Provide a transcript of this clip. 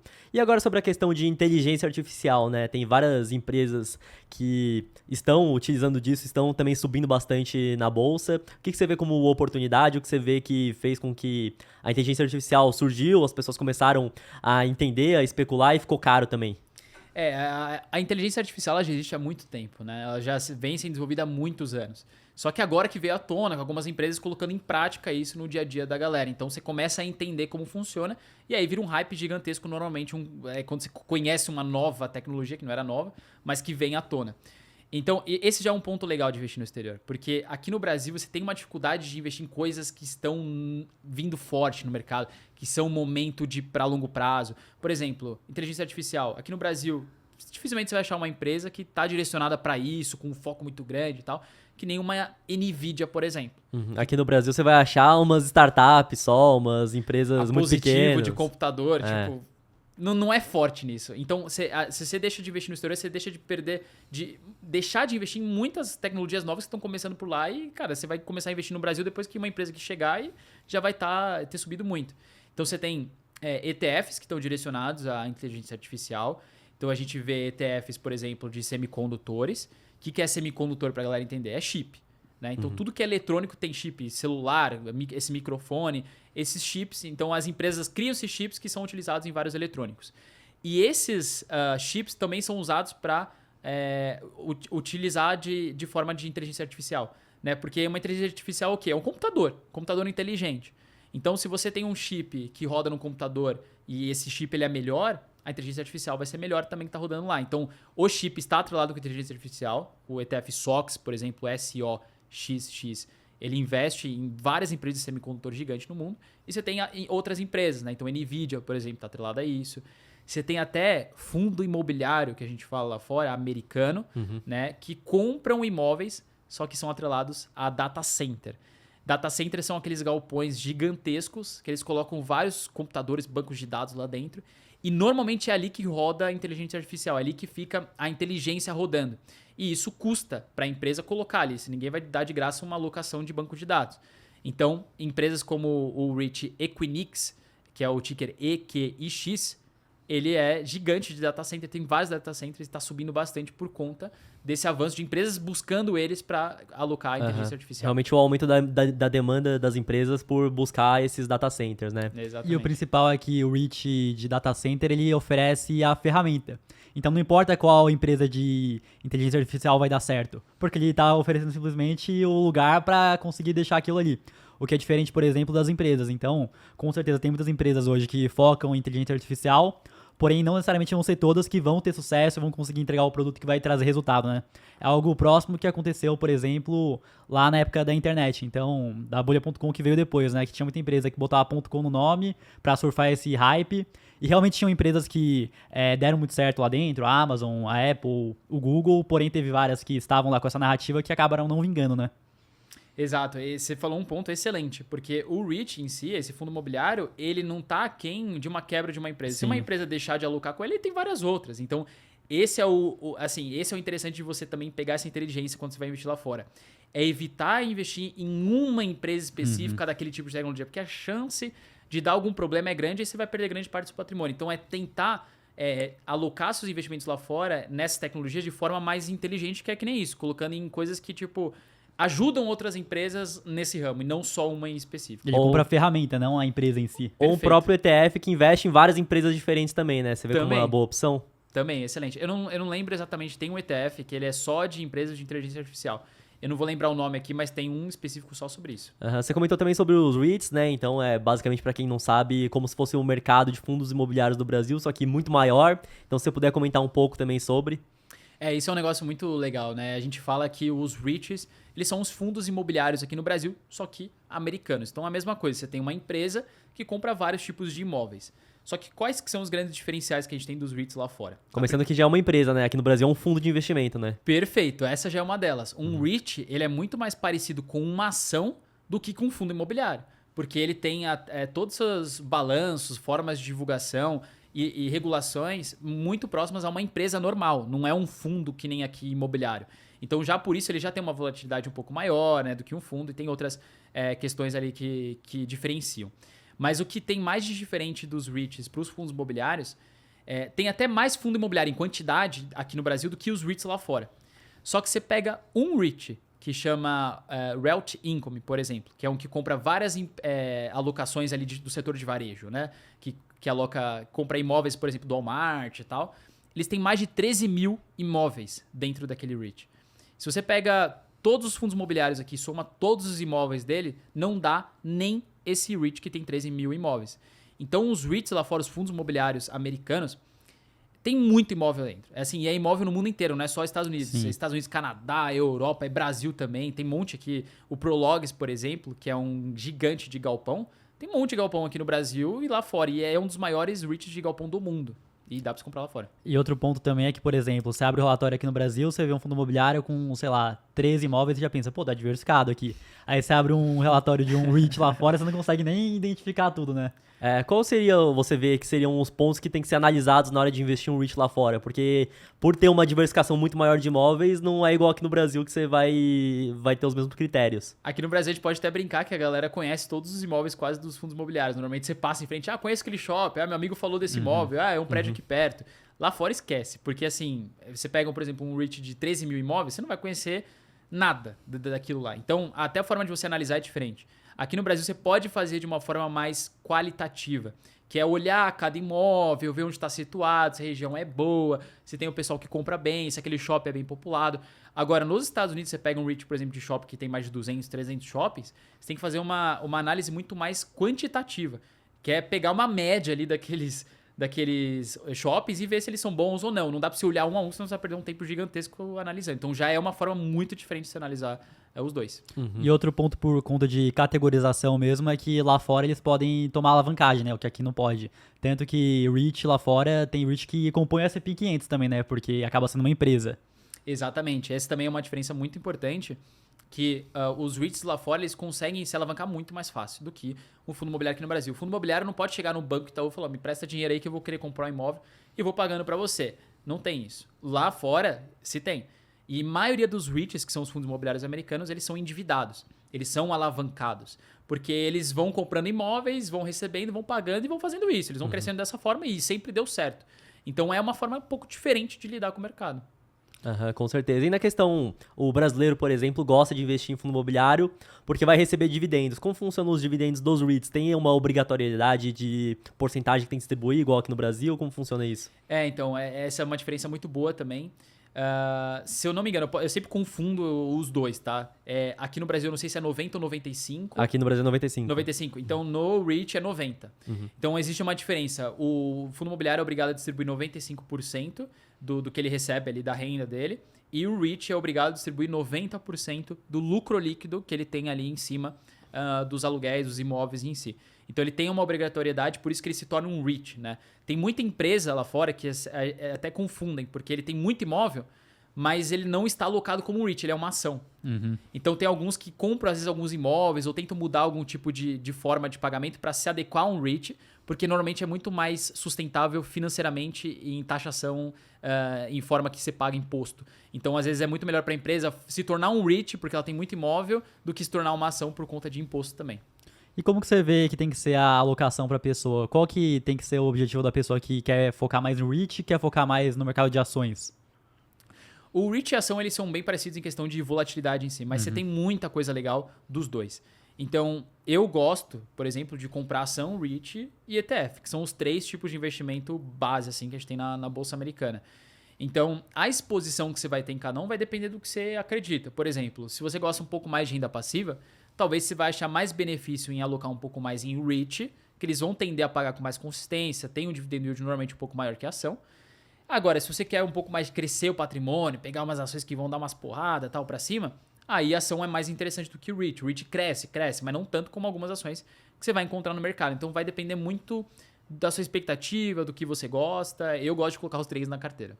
Exato. E agora sobre a questão de inteligência artificial, né? Tem várias empresas que estão utilizando disso, estão também subindo bastante na bolsa. O que você vê como oportunidade? O que você vê que fez com que a inteligência artificial surgiu, as pessoas começaram a entender, a especular e ficou caro também? A inteligência artificial ela já existe há muito tempo, né? Ela já vem sendo desenvolvida há muitos anos. Só que agora que veio à tona, com algumas empresas colocando em prática isso no dia a dia da galera. Então você começa a entender como funciona e aí vira um hype gigantesco normalmente quando você conhece uma nova tecnologia, que não era nova, mas que vem à tona. Então, esse já é um ponto legal de investir no exterior, porque aqui no Brasil você tem uma dificuldade de investir em coisas que estão vindo forte no mercado, que são um momento de para longo prazo. Por exemplo, inteligência artificial. Aqui no Brasil, dificilmente você vai achar uma empresa que está direcionada para isso, com um foco muito grande e tal, que nem uma Nvidia, por exemplo. Aqui no Brasil você vai achar umas startups só, umas empresas muito pequenas. De computador, tipo... Não é forte nisso. Então, se você deixa de investir no exterior, você deixa deixar de investir em muitas tecnologias novas que estão começando por lá e, cara, você vai começar a investir no Brasil depois que uma empresa que chegar e já vai ter subido muito. Então, você tem ETFs que estão direcionados à inteligência artificial. Então, a gente vê ETFs, por exemplo, de semicondutores. O que é semicondutor, para a galera entender? É chip. Né? Então, tudo que é eletrônico tem chip, celular, esse microfone, esses chips. Então, as empresas criam esses chips que são utilizados em vários eletrônicos. E esses chips também são usados para utilizar de forma de inteligência artificial. Né? Porque uma inteligência artificial é o quê? É um computador inteligente. Então, se você tem um chip que roda no computador e esse chip ele é melhor, a inteligência artificial vai ser melhor também que está rodando lá. Então, o chip está atrelado com a inteligência artificial. O ETF SOX, por exemplo, SOXX, ele investe em várias empresas de semicondutor gigantes no mundo. E você tem outras empresas, né? Então, a Nvidia, por exemplo, está atrelada a isso. Você tem até fundo imobiliário, que a gente fala lá fora, americano, né? Que compram imóveis, só que são atrelados a data center. Data centers são aqueles galpões gigantescos, que eles colocam vários computadores, bancos de dados lá dentro. E normalmente é ali que roda a inteligência artificial, é ali que fica a inteligência rodando. E isso custa para a empresa colocar ali, se ninguém vai dar de graça uma alocação de banco de dados. Então, empresas como o REIT Equinix, que é o ticker EQIX, ele é gigante de data center, tem vários data centers e está subindo bastante por conta desse avanço de empresas buscando eles para alocar a inteligência artificial. Realmente o aumento da demanda das empresas por buscar esses data centers, né? Exatamente. E o principal é que o REIT de data center, ele oferece a ferramenta. Então não importa qual empresa de inteligência artificial vai dar certo, porque ele está oferecendo simplesmente o lugar para conseguir deixar aquilo ali. O que é diferente, por exemplo, das empresas. Então, com certeza, tem muitas empresas hoje que focam em inteligência artificial, porém não necessariamente vão ser todas que vão ter sucesso e vão conseguir entregar o produto que vai trazer resultado, né? É algo próximo que aconteceu, por exemplo, lá na época da internet. Então, da bolha.com que veio depois, né? Que tinha muita empresa que botava .com no nome pra surfar esse hype. E realmente tinham empresas que deram muito certo lá dentro, a Amazon, a Apple, o Google, porém teve várias que estavam lá com essa narrativa que acabaram não vingando, né? Exato, e você falou um ponto excelente, porque o REIT em si, esse fundo imobiliário, ele não está aquém de uma quebra de uma empresa. Sim. Se uma empresa deixar de alocar com ele tem várias outras. Então, esse é esse é o interessante de você também pegar essa inteligência quando você vai investir lá fora. É evitar investir em uma empresa específica daquele tipo de tecnologia, porque a chance de dar algum problema é grande e você vai perder grande parte do seu patrimônio. Então, é tentar alocar seus investimentos lá fora nessas tecnologias de forma mais inteligente, que é que nem isso, colocando em coisas que, tipo, ajudam outras empresas nesse ramo, e não só uma em específico. Ele compra a ferramenta, não a empresa em si. Ou um Perfeito. próprio ETF que investe em várias empresas diferentes também, né? Você vê como Também. uma boa opção? Também, excelente. Eu não lembro exatamente, tem um ETF que ele é só de empresas de inteligência artificial. Eu não vou lembrar o nome aqui, mas tem um específico só sobre isso. Você comentou também sobre os REITs, né? Então, basicamente, para quem não sabe, como se fosse um mercado de fundos imobiliários do Brasil, só que muito maior. Então, se você puder comentar um pouco também sobre... Isso é um negócio muito legal, né? A gente fala que os REITs, eles são os fundos imobiliários aqui no Brasil, só que americanos. Então, a mesma coisa, você tem uma empresa que compra vários tipos de imóveis. Só que quais que são os grandes diferenciais que a gente tem dos REITs lá fora? Começando que já é uma empresa, né? Aqui no Brasil é um fundo de investimento, né? Perfeito, essa já é uma delas. Um REIT, ele é muito mais parecido com uma ação do que com um fundo imobiliário. Porque ele tem todos os seus balanços, formas de divulgação e regulações muito próximas a uma empresa normal. Não é um fundo que nem aqui imobiliário. Então, já por isso, ele já tem uma volatilidade um pouco maior, né, do que um fundo. E tem outras questões ali que diferenciam. Mas o que tem mais de diferente dos REITs para os fundos imobiliários, tem até mais fundo imobiliário em quantidade aqui no Brasil do que os REITs lá fora. Só que você pega um REIT que chama Realty Income, por exemplo, que é um que compra várias alocações ali do setor de varejo, né? Que compra imóveis, por exemplo, do Walmart e tal. Eles têm mais de 13 mil imóveis dentro daquele REIT. Se você pega todos os fundos imobiliários aqui, soma todos os imóveis dele, não dá nem esse REIT que tem 13 mil imóveis. Então, os REITs lá fora, os fundos imobiliários americanos, tem muito imóvel dentro. E é imóvel no mundo inteiro, não é só Estados Unidos. Sim. Estados Unidos, Canadá, Europa, Brasil também. Tem um monte aqui. O Prologues, por exemplo, que é um gigante de galpão. Tem um monte de galpão aqui no Brasil e lá fora. E é um dos maiores REITs de galpão do mundo. E dá pra você comprar lá fora. E outro ponto também é que, por exemplo, você abre o relatório aqui no Brasil, você vê um fundo imobiliário com, sei lá, 13 imóveis e já pensa, pô, tá diversificado aqui. Aí você abre um relatório de um REIT lá fora, você não consegue nem identificar tudo, né? Qual seria, você vê que seriam os pontos que tem que ser analisados na hora de investir um REIT lá fora? Porque por ter uma diversificação muito maior de imóveis, não é igual aqui no Brasil que você vai ter os mesmos critérios. Aqui no Brasil a gente pode até brincar que a galera conhece todos os imóveis quase dos fundos imobiliários. Normalmente você passa em frente, conheço aquele shopping, meu amigo falou desse imóvel, é um prédio aqui perto. Lá fora esquece, porque assim, você pega, por exemplo, um REIT de 13 mil imóveis, você não vai conhecer nada daquilo lá. Então, até a forma de você analisar é diferente. Aqui no Brasil você pode fazer de uma forma mais qualitativa, que é olhar cada imóvel, ver onde está situado, se a região é boa, se tem o pessoal que compra bem, se aquele shopping é bem populado. Agora, nos Estados Unidos, você pega um REIT, por exemplo, de shopping que tem mais de 200, 300 shoppings, você tem que fazer uma análise muito mais quantitativa, que é pegar uma média ali daqueles shoppings e ver se eles são bons ou não. Não dá pra você olhar um a um, senão você vai perder um tempo gigantesco analisando. Então já é uma forma muito diferente de você analisar os dois. E outro ponto por conta de categorização mesmo é que lá fora eles podem tomar alavancagem, né? O que aqui não pode. Tanto que REIT lá fora tem REIT que compõe S&P 500 também, né? Porque acaba sendo uma empresa. Exatamente. Essa também é uma diferença muito importante, que os REITs lá fora eles conseguem se alavancar muito mais fácil do que um fundo imobiliário aqui no Brasil. O fundo imobiliário não pode chegar no banco Itaú e falar, me presta dinheiro aí que eu vou querer comprar um imóvel e vou pagando para você. Não tem isso. Lá fora, se tem. E a maioria dos REITs, que são os fundos imobiliários americanos, eles são endividados. Eles são alavancados. Porque eles vão comprando imóveis, vão recebendo, vão pagando e vão fazendo isso. Eles vão crescendo dessa forma e sempre deu certo. Então é uma forma um pouco diferente de lidar com o mercado. Com certeza. E na questão, o brasileiro, por exemplo, gosta de investir em fundo imobiliário porque vai receber dividendos. Como funcionam os dividendos dos REITs? Tem uma obrigatoriedade de porcentagem que tem que distribuir, igual aqui no Brasil? Como funciona isso? Então, essa é uma diferença muito boa também. Se eu não me engano, eu sempre confundo os dois, tá? Aqui no Brasil, eu não sei se é 90 ou 95. Aqui no Brasil é 95. 95. Então, no REIT é 90. Então, existe uma diferença. O fundo imobiliário é obrigado a distribuir 95% do que ele recebe ali, da renda dele. E o REIT é obrigado a distribuir 90% do lucro líquido que ele tem ali em cima dos aluguéis, dos imóveis em si. Então, ele tem uma obrigatoriedade, por isso que ele se torna um REIT, né? Tem muita empresa lá fora que até confundem, porque ele tem muito imóvel, mas ele não está alocado como um REIT, ele é uma ação. Então, tem alguns que compram, às vezes, alguns imóveis ou tentam mudar algum tipo de forma de pagamento para se adequar a um REIT, porque normalmente é muito mais sustentável financeiramente e em taxação, em forma que você paga imposto. Então, às vezes, é muito melhor para a empresa se tornar um REIT, porque ela tem muito imóvel, do que se tornar uma ação por conta de imposto também. E como que você vê que tem que ser a alocação para a pessoa? Qual que tem que ser o objetivo da pessoa que quer focar mais no REIT, quer focar mais no mercado de ações? O REIT e a ação, eles são bem parecidos em questão de volatilidade em si, mas você tem muita coisa legal dos dois. Então, eu gosto, por exemplo, de comprar ação, REIT e ETF, que são os 3 tipos de investimento base assim, que a gente tem na Bolsa Americana. Então, a exposição que você vai ter em cada um vai depender do que você acredita. Por exemplo, se você gosta um pouco mais de renda passiva, talvez você vai achar mais benefício em alocar um pouco mais em REIT, que eles vão tender a pagar com mais consistência, tem um dividend yield normalmente um pouco maior que a ação. Agora, se você quer um pouco mais de crescer o patrimônio, pegar umas ações que vão dar umas porradas tal para cima, aí a ação é mais interessante do que o REIT. O REIT cresce, mas não tanto como algumas ações que você vai encontrar no mercado. Então vai depender muito da sua expectativa, do que você gosta. Eu gosto de colocar os 3 na carteira.